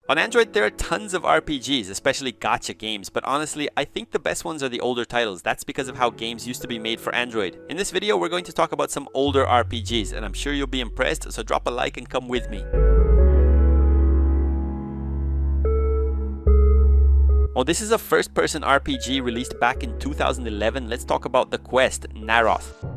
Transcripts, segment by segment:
On Android, there are tons of RPGs, especially gacha games, but honestly, I think the best ones are the older titles. That's because of how games used to be made for Android. In this video, we're going to talk about some older RPGs, and I'm sure you'll be impressed, so drop a like and come with me. Well, this is a first-person RPG released back in 2011. Let's talk about the quest, NAROTH.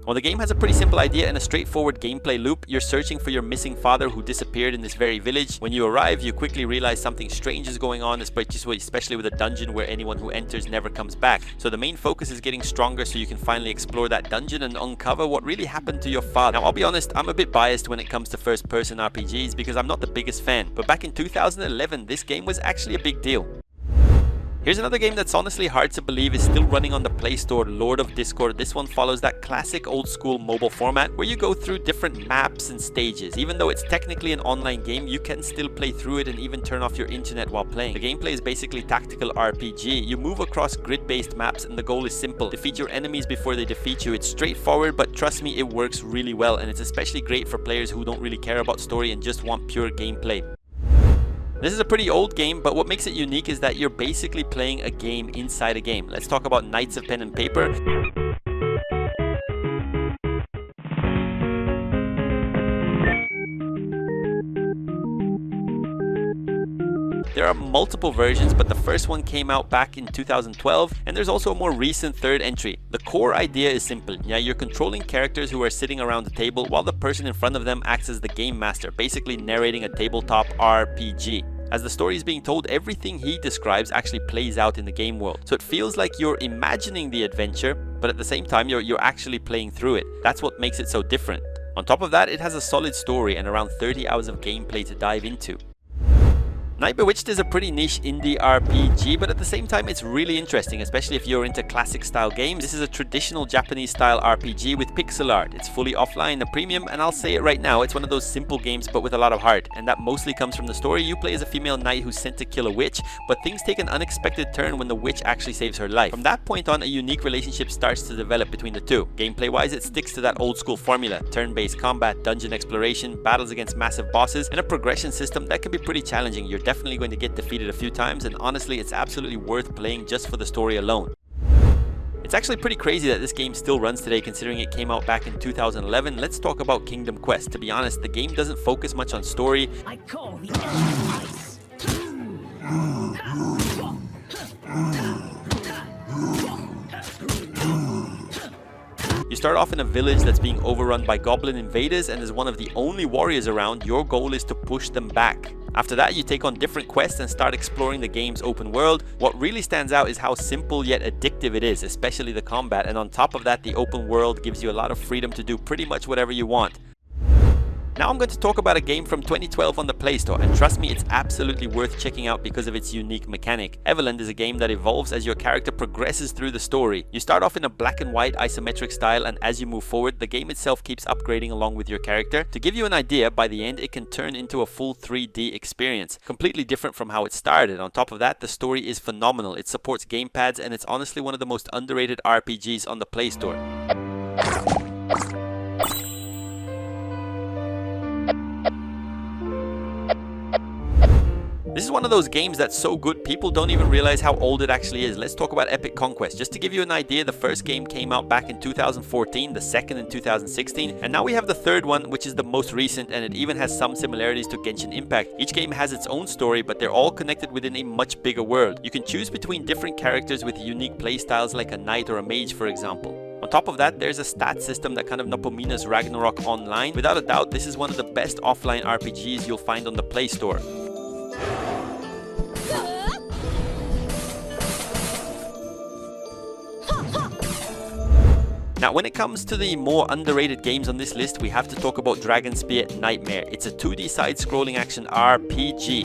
Well, the game has a pretty simple idea and a straightforward gameplay loop. You're searching for your missing father who disappeared in this very village. When you arrive, you quickly realize something strange is going on, especially with a dungeon where anyone who enters never comes back. So the main focus is getting stronger so you can finally explore that dungeon and uncover what really happened to your father. Now, I'll be honest, I'm a bit biased when it comes to first-person RPGs because I'm not the biggest fan. But back in 2011, this game was actually a big deal. Here's another game that's honestly hard to believe is still running on the Play Store, Lord of Discord. This one follows that classic old school mobile format where you go through different maps and stages. Even though it's technically an online game, you can still play through it and even turn off your internet while playing. The gameplay is basically tactical RPG. You move across grid-based maps and the goal is simple. Defeat your enemies before they defeat you. It's straightforward, but trust me, it works really well, and it's especially great for players who don't really care about story and just want pure gameplay. This is a pretty old game, but what makes it unique is that you're basically playing a game inside a game. Let's talk about Knights of Pen and Paper. There are multiple versions, but the first one came out back in 2012, and there's also a more recent third entry. The core idea is simple. Yeah, you're controlling characters who are sitting around the table while the person in front of them acts as the game master, basically narrating a tabletop RPG. As the story is being told, everything he describes actually plays out in the game world. So it feels like you're imagining the adventure, but at the same time, you're actually playing through it. That's what makes it so different. On top of that, it has a solid story and around 30 hours of gameplay to dive into. BEWITCHED is a pretty niche indie RPG, but at the same time it's really interesting, especially if you're into classic style games. This is a traditional Japanese style RPG with pixel art. It's fully offline, a premium, and I'll say it right now, it's one of those simple games but with a lot of heart, and that mostly comes from the story. You play as a female knight who's sent to kill a witch, but things take an unexpected turn when the witch actually saves her life. From that point on, a unique relationship starts to develop between the two. Gameplay wise, it sticks to that old school formula: turn-based combat, dungeon exploration, battles against massive bosses, and a progression system that can be pretty challenging. You're definitely going to get defeated a few times, and honestly, it's absolutely worth playing just for the story alone. It's actually pretty crazy that this game still runs today considering it came out back in 2011. Let's talk about Kingdom Quest. To be honest, the game doesn't focus much on story. I call the ice. You start off in a village that's being overrun by goblin invaders, and as one of the only warriors around, your goal is to push them back. After that, you take on different quests and start exploring the game's open world. What really stands out is how simple yet addictive it is, especially the combat, and on top of that, the open world gives you a lot of freedom to do pretty much whatever you want. Now I'm going to talk about a game from 2012 on the Play Store, and trust me, it's absolutely worth checking out because of its unique mechanic. EVOLAND is a game that evolves as your character progresses through the story. You start off in a black and white isometric style, and as you move forward, the game itself keeps upgrading along with your character. To give you an idea, by the end, it can turn into a full 3D experience, completely different from how it started. On top of that, the story is phenomenal. It supports gamepads, and it's honestly one of the most underrated RPGs on the Play Store. This is one of those games that's so good people don't even realize how old it actually is. Let's talk about Epic Conquest. Just to give you an idea, the first game came out back in 2014, the second in 2016, and now we have the third one, which is the most recent, and it even has some similarities to Genshin Impact. Each game has its own story, but they're all connected within a much bigger world. You can choose between different characters with unique playstyles like a knight or a mage, for example. On top of that, there's a stat system that kind of Napomina's Ragnarok Online. Without a doubt, this is one of the best offline RPGs you'll find on the Play Store. Now, when it comes to the more underrated games on this list, we have to talk about DRAGONSPEAR Nightmare. It's a 2D side-scrolling action RPG.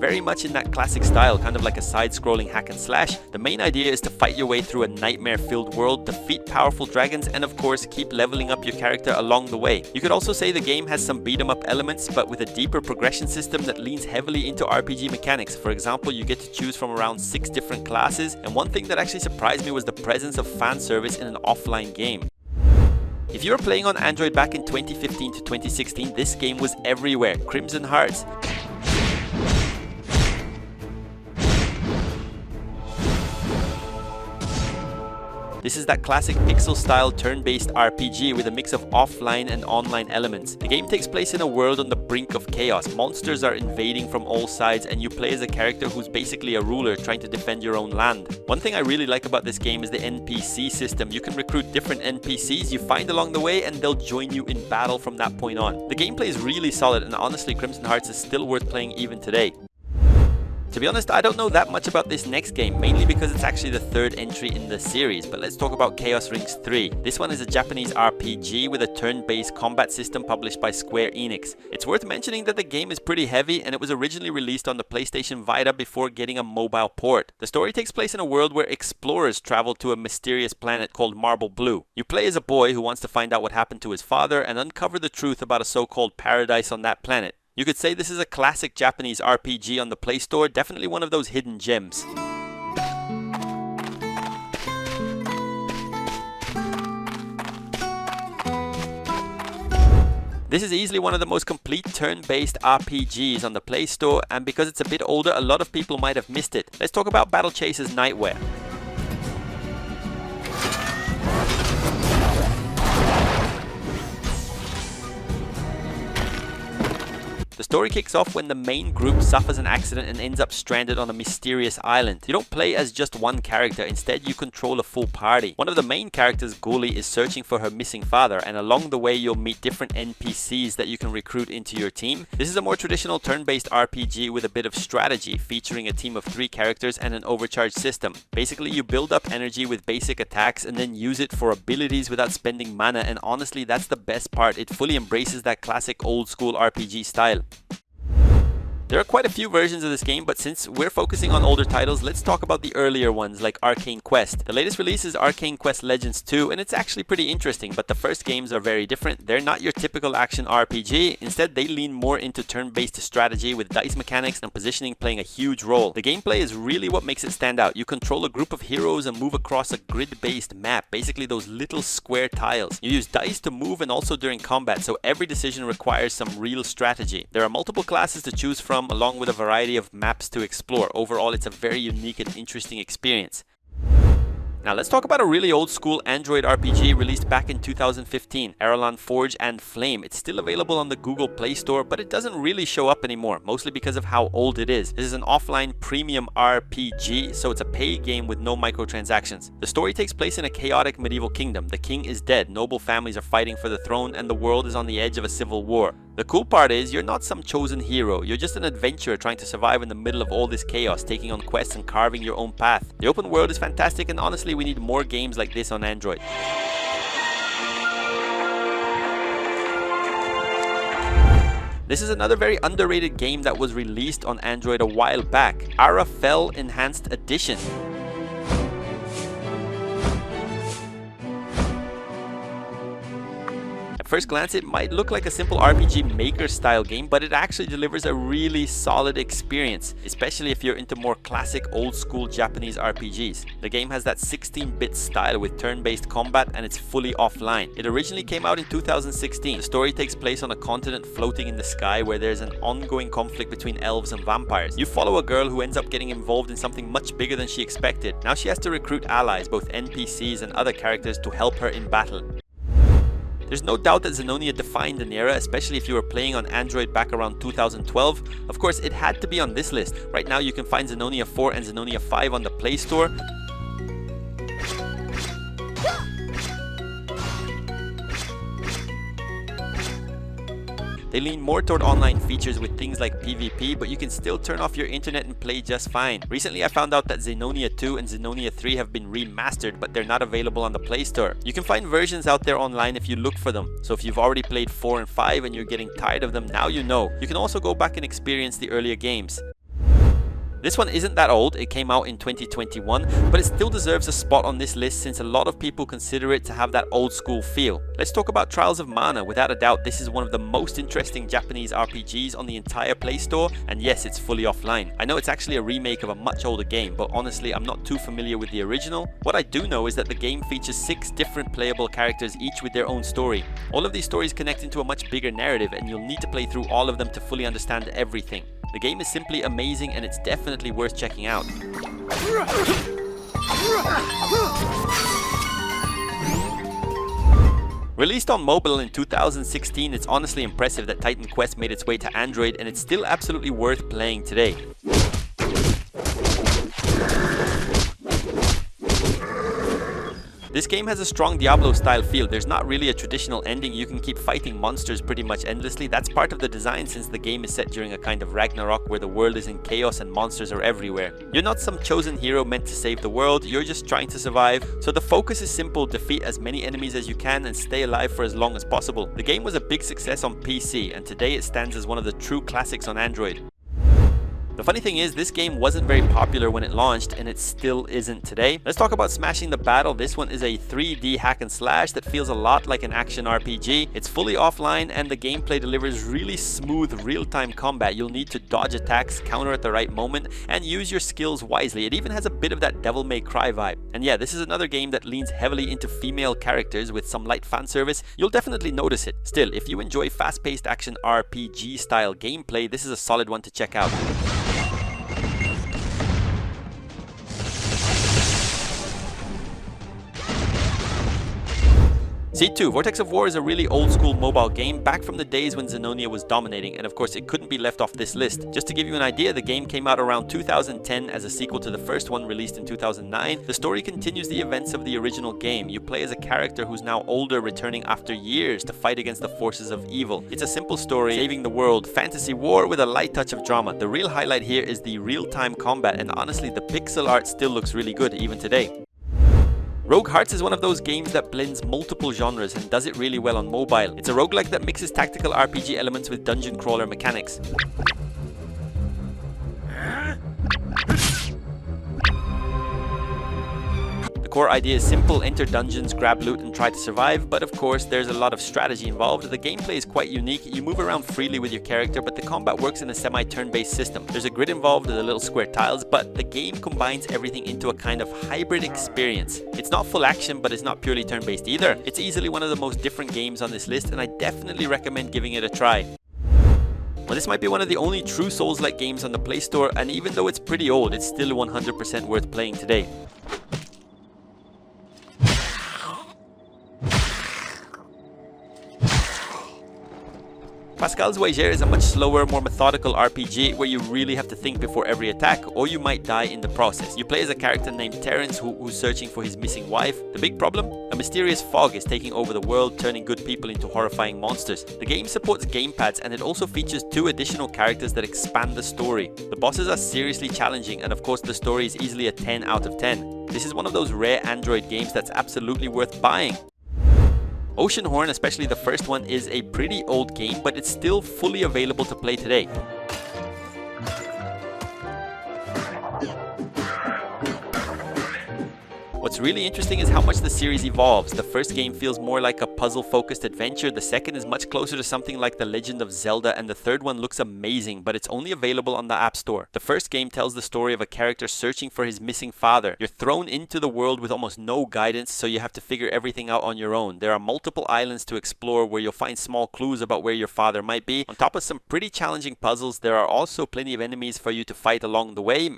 very much in that classic style, kind of like a side-scrolling hack and slash. The main idea is to fight your way through a nightmare-filled world, defeat powerful dragons, and of course keep leveling up your character along the way. You could also say the game has some beat-em-up elements, but with a deeper progression system that leans heavily into RPG mechanics. For example, you get to choose from around 6 different classes, and one thing that actually surprised me was the presence of fan service in an offline game. If you were playing on Android back in 2015 to 2016, this game was everywhere. Crimson Hearts, this is that classic pixel-style turn-based RPG with a mix of offline and online elements. The game takes place in a world on the brink of chaos. Monsters are invading from all sides, and you play as a character who's basically a ruler trying to defend your own land. One thing I really like about this game is the NPC system. You can recruit different NPCs you find along the way, and they'll join you in battle from that point on. The gameplay is really solid, and honestly, Crimson Hearts is still worth playing even today. To be honest, I don't know that much about this next game, mainly because it's actually the 3rd entry in the series, but let's talk about Chaos Rings 3. This one is a Japanese RPG with a turn-based combat system published by Square Enix. It's worth mentioning that the game is pretty heavy, and it was originally released on the PlayStation Vita before getting a mobile port. The story takes place in a world where explorers travel to a mysterious planet called Marble Blue. You play as a boy who wants to find out what happened to his father and uncover the truth about a so-called paradise on that planet. You could say this is a classic Japanese RPG on the Play Store, definitely one of those hidden gems. This is easily one of the most complete turn-based RPGs on the Play Store, and because it's a bit older, a lot of people might have missed it. Let's talk about Battle Chase's Nightwear. The story kicks off when the main group suffers an accident and ends up stranded on a mysterious island. You don't play as just one character, instead you control a full party. One of the main characters, Guli, is searching for her missing father, and along the way you'll meet different NPCs that you can recruit into your team. This is a more traditional turn-based RPG with a bit of strategy, featuring a team of 3 characters and an overcharge system. Basically, you build up energy with basic attacks and then use it for abilities without spending mana, and honestly that's the best part. It fully embraces that classic old school RPG style. There are quite a few versions of this game, but since we're focusing on older titles, let's talk about the earlier ones like Arcane Quest. The latest release is Arcane Quest Legends 2, and it's actually pretty interesting, but the first games are very different. They're not your typical action RPG. Instead, they lean more into turn-based strategy with dice mechanics and positioning playing a huge role. The gameplay is really what makes it stand out. You control a group of heroes and move across a grid-based map, basically those little square tiles. You use dice to move and also during combat, so every decision requires some real strategy. There are multiple classes to choose from, along with a variety of maps to explore. Overall, it's a very unique and interesting experience. Now let's talk about a really old school Android RPG released back in 2015, ARALON Forge and Flame. It's still available on the Google Play Store, but it doesn't really show up anymore, mostly because of how old it is. This is an offline premium RPG, so it's a paid game with no microtransactions. The story takes place in a chaotic medieval kingdom. The king is dead, noble families are fighting for the throne, and the world is on the edge of a civil war. The cool part is, you're not some chosen hero, you're just an adventurer trying to survive in the middle of all this chaos, taking on quests and carving your own path. The open world is fantastic, and honestly we need more games like this on Android. This is another very underrated game that was released on Android a while back, ARAFEL Enhanced Edition. At first glance, it might look like a simple RPG Maker style game, but it actually delivers a really solid experience, especially if you're into more classic old school Japanese RPGs. The game has that 16-bit style with turn-based combat, and it's fully offline. It originally came out in 2016. The story takes place on a continent floating in the sky where there's an ongoing conflict between elves and vampires. You follow a girl who ends up getting involved in something much bigger than she expected. Now she has to recruit allies, both NPCs and other characters, to help her in battle. There's no doubt that ZENONIA defined an era, especially if you were playing on Android back around 2012. Of course, it had to be on this list. Right now you can find ZENONIA 4 and ZENONIA 5 on the Play Store. They lean more toward online features with things like PvP, but you can still turn off your internet and play just fine. Recently I found out that ZENONIA 2 and ZENONIA 3 have been remastered, but they're not available on the Play Store. You can find versions out there online if you look for them. So if you've already played 4 and 5 and you're getting tired of them, now you know. You can also go back and experience the earlier games. This one isn't that old, it came out in 2021, but it still deserves a spot on this list since a lot of people consider it to have that old school feel. Let's talk about Trials of Mana. Without a doubt, this is one of the most interesting Japanese RPGs on the entire Play Store, and yes, it's fully offline. I know it's actually a remake of a much older game, but honestly, I'm not too familiar with the original. What I do know is that the game features 6 different playable characters, each with their own story. All of these stories connect into a much bigger narrative, and you'll need to play through all of them to fully understand everything. The game is simply amazing and it's definitely worth checking out. Released on mobile in 2016, it's honestly impressive that Titan Quest made its way to Android, and it's still absolutely worth playing today. This game has a strong Diablo-style feel. There's not really a traditional ending. You can keep fighting monsters pretty much endlessly. That's part of the design since the game is set during a kind of Ragnarok where the world is in chaos and monsters are everywhere. You're not some chosen hero meant to save the world, you're just trying to survive. So the focus is simple: defeat as many enemies as you can and stay alive for as long as possible. The game was a big success on PC, and today it stands as one of the true classics on Android. The funny thing is, this game wasn't very popular when it launched, and it still isn't today. Let's talk about Smashing the Battle. This one is a 3D hack and slash that feels a lot like an action RPG. It's fully offline, and the gameplay delivers really smooth real-time combat. You'll need to dodge attacks, counter at the right moment, and use your skills wisely. It even has a bit of that Devil May Cry vibe. And yeah, this is another game that leans heavily into female characters with some light fan service. You'll definitely notice it. Still, if you enjoy fast-paced action RPG style gameplay, this is a solid one to check out. C2, Vortex of War is a really old school mobile game back from the days when ZENONIA was dominating, and of course it couldn't be left off this list. Just to give you an idea, the game came out around 2010 as a sequel to the first one released in 2009. The story continues the events of the original game. You play as a character who's now older, returning after years to fight against the forces of evil. It's a simple story, saving the world, fantasy war with a light touch of drama. The real highlight here is the real-time combat, and honestly the pixel art still looks really good even today. Rogue Hearts is one of those games that blends multiple genres and does it really well on mobile. It's a roguelike that mixes tactical RPG elements with dungeon crawler mechanics. The core idea is simple: enter dungeons, grab loot and try to survive, but of course there's a lot of strategy involved. The gameplay is quite unique. You move around freely with your character, but the combat works in a semi-turn-based system. There's a grid involved with the little square tiles, but the game combines everything into a kind of hybrid experience. It's not full action, but it's not purely turn-based either. It's easily one of the most different games on this list, and I definitely recommend giving it a try. Well, this might be one of the only true Souls-like games on the Play Store, and even though it's pretty old, it's still 100% worth playing today. PASCAL's Wager is a much slower, more methodical RPG where you really have to think before every attack, or you might die in the process. You play as a character named Terence who's searching for his missing wife. The big problem? A mysterious fog is taking over the world, turning good people into horrifying monsters. The game supports gamepads, and it also features 2 additional characters that expand the story. The bosses are seriously challenging, and of course the story is easily a 10 out of 10. This is one of those rare Android games that's absolutely worth buying. OCEAHORN, especially the first one, is a pretty old game, but it's still fully available to play today. What's really interesting is how much the series evolves. The first game feels more like a puzzle-focused adventure, the second is much closer to something like The Legend of Zelda, and the third one looks amazing, but it's only available on the App Store. The first game tells the story of a character searching for his missing father. You're thrown into the world with almost no guidance, so you have to figure everything out on your own. There are multiple islands to explore where you'll find small clues about where your father might be. On top of some pretty challenging puzzles, there are also plenty of enemies for you to fight along the way.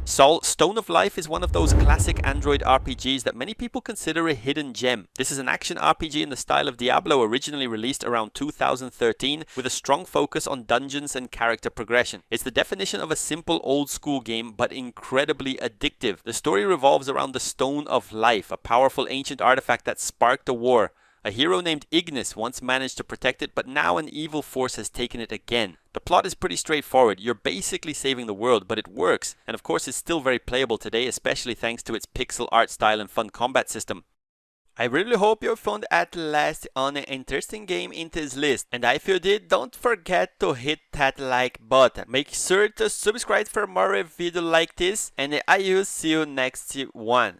Stone of Life is one of those classic Android RPGs that many people consider a hidden gem. This is an action RPG in the style of Diablo, originally released around 2013, with a strong focus on dungeons and character progression. It's the definition of a simple old school game, but incredibly addictive. The story revolves around the Stone of Life, a powerful ancient artifact that sparked a war. A hero named Ignis once managed to protect it, but now an evil force has taken it again. The plot is pretty straightforward. You're basically saving the world, but it works. And of course it's still very playable today, especially thanks to its pixel art style and fun combat system. I really hope you found at last an interesting game in this list, and if you did, don't forget to hit that like button. Make sure to subscribe for more videos like this, and I will see you next one.